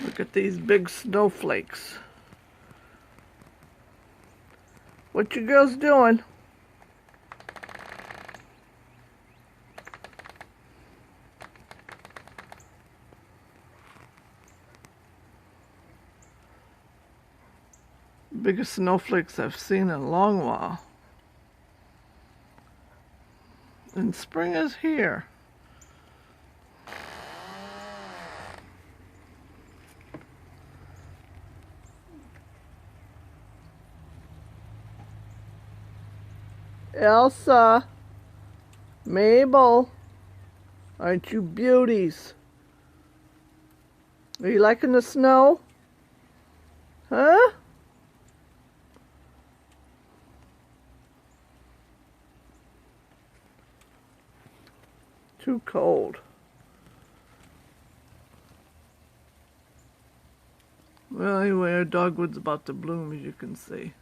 Look at these big snowflakes. What you girls doing? Biggest snowflakes I've seen in a long while. And spring is here. Elsa, Mabel, aren't you beauties? Are you liking the snow? Huh? Too cold. Well, anyway, our dogwood's about to bloom, as you can see.